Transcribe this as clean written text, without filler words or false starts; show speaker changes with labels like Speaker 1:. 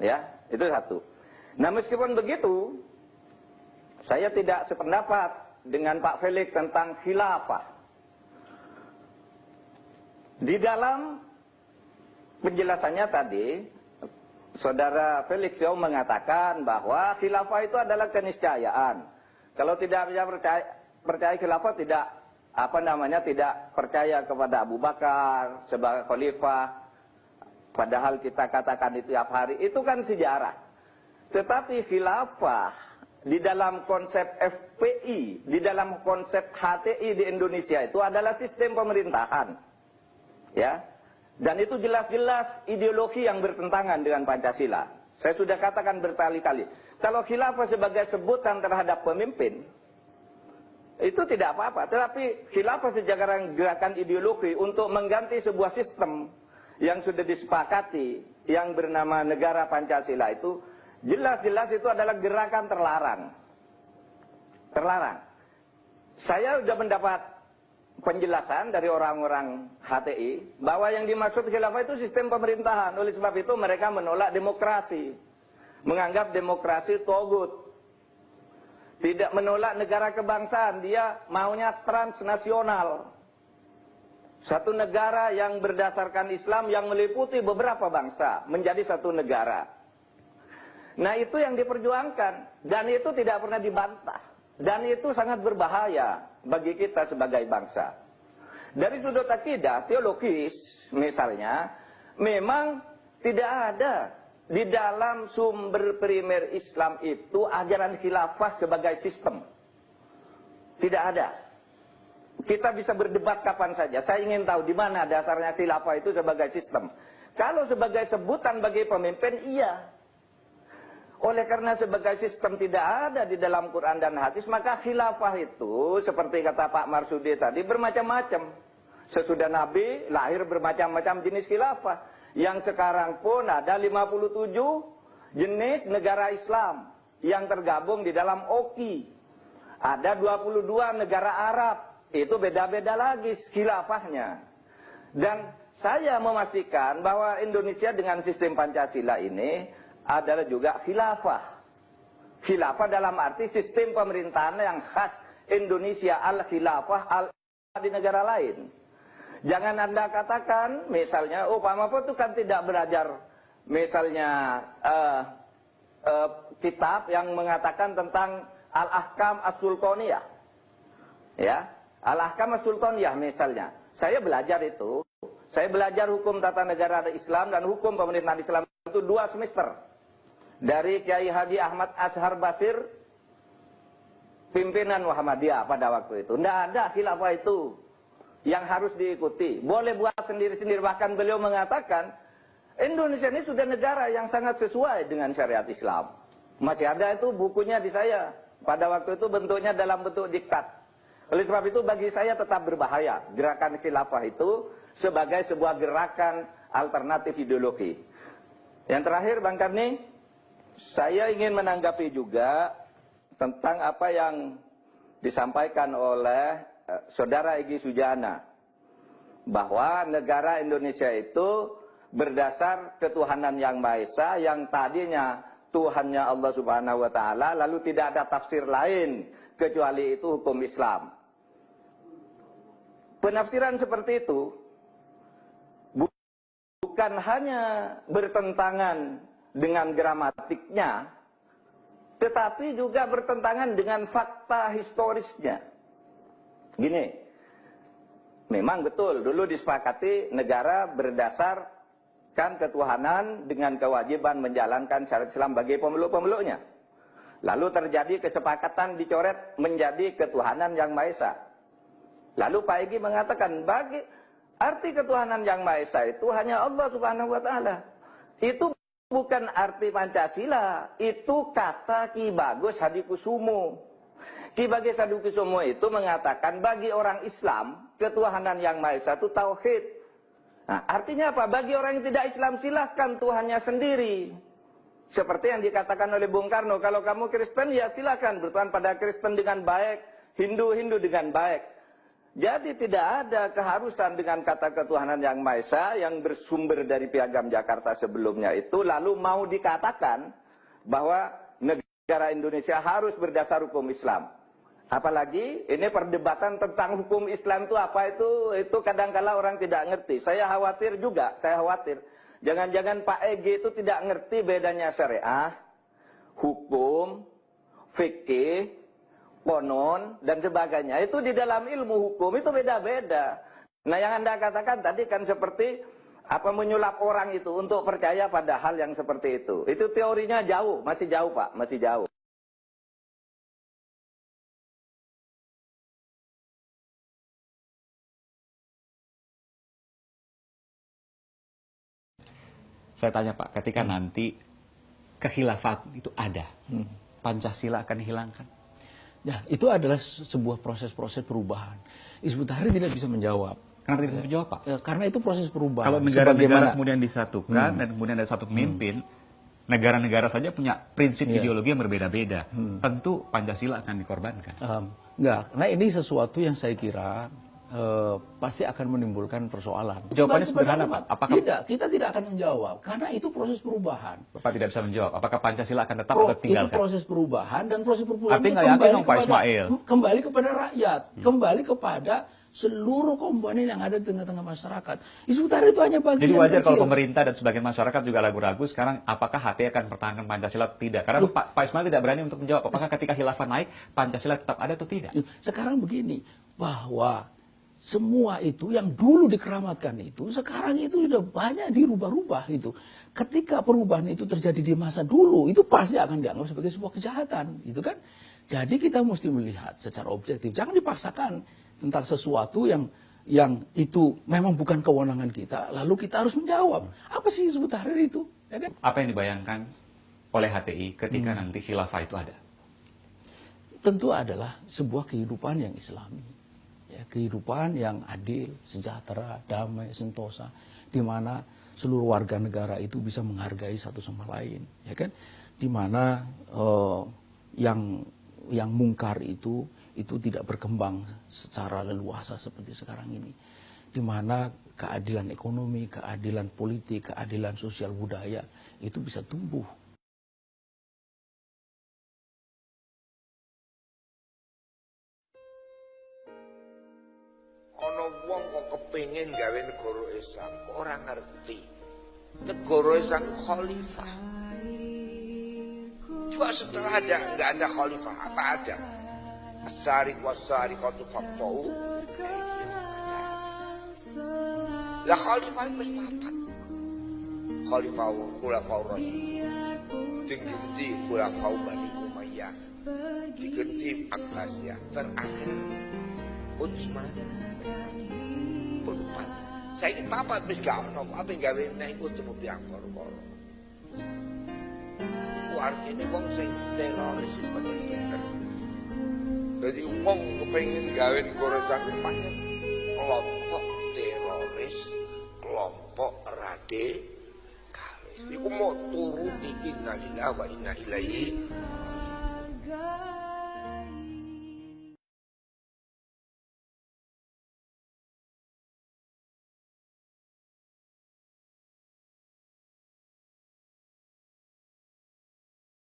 Speaker 1: Ya, itu satu. Nah, meskipun begitu, saya tidak sependapat dengan Pak Felix tentang khilafah. Di dalam penjelasannya tadi, Saudara Felix Yao mengatakan bahwa khilafah itu adalah keniscayaan. Kalau tidak percaya khilafah, tidak tidak percaya kepada Abu Bakar sebagai khalifah. Padahal kita katakan itu tiap hari, itu kan sejarah. Tetapi khilafah di dalam konsep FPI, di dalam konsep HTI di Indonesia itu adalah sistem pemerintahan. Ya. Dan itu jelas-jelas ideologi yang bertentangan dengan Pancasila. Saya sudah katakan berkali-kali, kalau khilafah sebagai sebutan terhadap pemimpin, itu tidak apa-apa. Tetapi khilafah sebagai gerakan ideologi untuk mengganti sebuah sistem yang sudah disepakati, yang bernama negara Pancasila itu, jelas-jelas itu adalah gerakan terlarang. Terlarang. Saya sudah mendapat penjelasan dari orang-orang HTI bahwa yang dimaksud khilafah itu sistem pemerintahan. Oleh sebab itu mereka menolak demokrasi, menganggap demokrasi togut, tidak menolak negara kebangsaan, dia maunya transnasional, satu negara yang berdasarkan Islam yang meliputi beberapa bangsa menjadi satu negara. Nah, itu yang diperjuangkan dan itu tidak pernah dibantah. Dan itu sangat berbahaya bagi kita sebagai bangsa. Dari sudut akidah, teologis misalnya, memang tidak ada di dalam sumber primer Islam itu ajaran khilafah sebagai sistem. Tidak ada. Kita bisa berdebat kapan saja. Saya ingin tahu di mana dasarnya khilafah itu sebagai sistem. Kalau sebagai sebutan bagi pemimpin, iya. Oleh karena sebagai sistem tidak ada di dalam Quran dan hadis, maka khilafah itu seperti kata Pak Marsudi tadi bermacam-macam. Sesudah Nabi lahir bermacam-macam jenis khilafah. Yang sekarang pun ada 57 jenis negara Islam yang tergabung di dalam OKI. Ada 22 negara Arab. Itu beda-beda lagi khilafahnya. Dan saya memastikan bahwa Indonesia dengan sistem Pancasila ini adalah juga khilafah. Khilafah dalam arti sistem pemerintahan yang khas Indonesia, al-khilafah di negara lain. Jangan Anda katakan misalnya, oh Pak Mahfud itu kan tidak belajar misalnya kitab yang mengatakan tentang al-ahkam as-sultaniyah. Ya, al-ahkam as-sultaniyah misalnya. Saya belajar itu. Saya belajar hukum tata negara Islam dan hukum pemerintahan Islam itu 2 semester. Dari Kiai Haji Ahmad Ashar Basir, pimpinan Muhammadiyah pada waktu itu. Tidak ada khilafah itu yang harus diikuti. Boleh buat sendiri-sendiri. Bahkan beliau mengatakan, Indonesia ini sudah negara yang sangat sesuai dengan syariat Islam. Masih ada itu bukunya di saya. Pada waktu itu bentuknya dalam bentuk diktat. Oleh sebab itu bagi saya tetap berbahaya gerakan khilafah itu sebagai sebuah gerakan alternatif ideologi. Yang terakhir Bang Karni, saya ingin menanggapi juga tentang apa yang disampaikan oleh Saudara Egy Sujana, bahwa negara Indonesia itu berdasar ketuhanan yang Maha Esa, yang tadinya Tuhannya Allah Subhanahu wa Ta'ala, lalu tidak ada tafsir lain kecuali itu hukum Islam. Penafsiran seperti itu bukan hanya bertentangan dengan gramatiknya, tetapi juga bertentangan dengan fakta historisnya. Gini, memang betul dulu disepakati negara berdasarkan ketuhanan dengan kewajiban menjalankan syariat Islam bagi pemeluk-pemeluknya. Lalu terjadi kesepakatan dicoret menjadi ketuhanan yang Maha Esa. Lalu Pak Egy mengatakan bagi arti ketuhanan yang Maha Esa itu hanya Allah Subhanahu wa Ta'ala. Itu bukan arti Pancasila, itu kata Ki Bagus Hadikusumo. Ki Bagus Hadikusumo itu mengatakan bagi orang Islam, ketuhanan yang Maha Esa itu tauhid. Nah, artinya apa? Bagi orang yang tidak Islam silahkan Tuhannya sendiri. Seperti yang dikatakan oleh Bung Karno, kalau kamu Kristen ya silahkan bertuhan pada Kristen dengan baik, Hindu dengan baik. Jadi tidak ada keharusan dengan kata ketuhanan yang Maha Esa yang bersumber dari Piagam Jakarta sebelumnya itu lalu mau dikatakan bahwa negara Indonesia harus berdasar hukum Islam. Apalagi ini perdebatan tentang hukum Islam itu apa itu kadang-kala orang tidak ngerti. Saya khawatir juga, jangan-jangan Pak Egy itu tidak ngerti bedanya syariah, hukum, fikih, konon, dan sebagainya. Itu di dalam ilmu hukum itu beda-beda. Nah yang Anda katakan tadi kan seperti menyulap orang itu untuk percaya pada hal yang seperti itu. Itu teorinya jauh, masih jauh Pak, masih jauh.
Speaker 2: Saya tanya Pak, ketika nanti kekhilafat itu ada, Pancasila akan dihilangkan?
Speaker 3: Ya, itu adalah sebuah proses-proses perubahan. Hizbut Tahrir tidak bisa menjawab.
Speaker 2: Kenapa tidak bisa menjawab, Pak?
Speaker 3: Ya, karena itu proses perubahan.
Speaker 2: Kalau negara-negara kemudian disatukan dan kemudian ada satu pemimpin, negara-negara saja punya prinsip ideologi yang berbeda-beda. Tentu Pancasila akan dikorbankan.
Speaker 3: Enggak, karena ini sesuatu yang saya kira pasti akan menimbulkan persoalan.
Speaker 2: Jawabannya sederhana, Pak. Apakah
Speaker 3: kita tidak akan menjawab karena itu proses perubahan.
Speaker 2: Bapak tidak bisa menjawab. Apakah Pancasila akan tetap atau tinggalkan?
Speaker 3: Itu proses perubahan dan proses perubahan
Speaker 2: itu
Speaker 3: kembali kepada rakyat, kembali kepada seluruh komponen yang ada di tengah-tengah masyarakat. Hizbut Tahrir itu hanya bagian
Speaker 2: Jadi wajar
Speaker 3: kecil.
Speaker 2: kalau pemerintah dan sebagian masyarakat juga ragu-ragu sekarang apakah HTI akan mempertahankan Pancasila atau tidak. Karena Pak Ismail tidak berani untuk menjawab apakah ketika khilafah naik Pancasila tetap ada atau tidak.
Speaker 3: Sekarang begini, bahwa semua itu yang dulu dikeramatkan itu, sekarang itu sudah banyak dirubah-rubah itu. Ketika perubahan itu terjadi di masa dulu, itu pasti akan dianggap sebagai sebuah kejahatan, gitu kan? Jadi kita mesti melihat secara objektif, jangan dipaksakan tentang sesuatu yang itu memang bukan kewenangan kita, lalu kita harus menjawab. Apa sih Hizbut Tahrir itu? Ya kan?
Speaker 2: Apa yang dibayangkan oleh HTI ketika nanti khilafah itu ada?
Speaker 3: Tentu adalah sebuah kehidupan yang islami. Ya, kehidupan yang adil, sejahtera, damai, sentosa, di mana seluruh warga negara itu bisa menghargai satu sama lain, ya kan? Di mana yang mungkar itu tidak berkembang secara leluasa seperti sekarang ini. Di mana keadilan ekonomi, keadilan politik, keadilan sosial budaya itu bisa tumbuh.
Speaker 4: Ana wong kok kepengin gawe negara Islam, kok ora ngerti. Negara Islam khalifah. Coba setelah nggak ada khalifah, apa ada? As-sariq was-sariqatu faqta'u. Lah khalifah wis papat. Khalifah khulafaur rasyidin. Diganti khulafaur Bani Umayyah. Diganti Abbasiyah. Terakhir Utsman. Pelupat. Saya ini papat wis gak ono apa gawe neh iku temu tiyang karo-karo. Artine wong sing teroris bener-bener. Jadi wong kepengin gawe negara cangkemane kelompok teroris, kelompok radikalis. Iku mau turuti innalillahi wa inna ilaihi raji'un.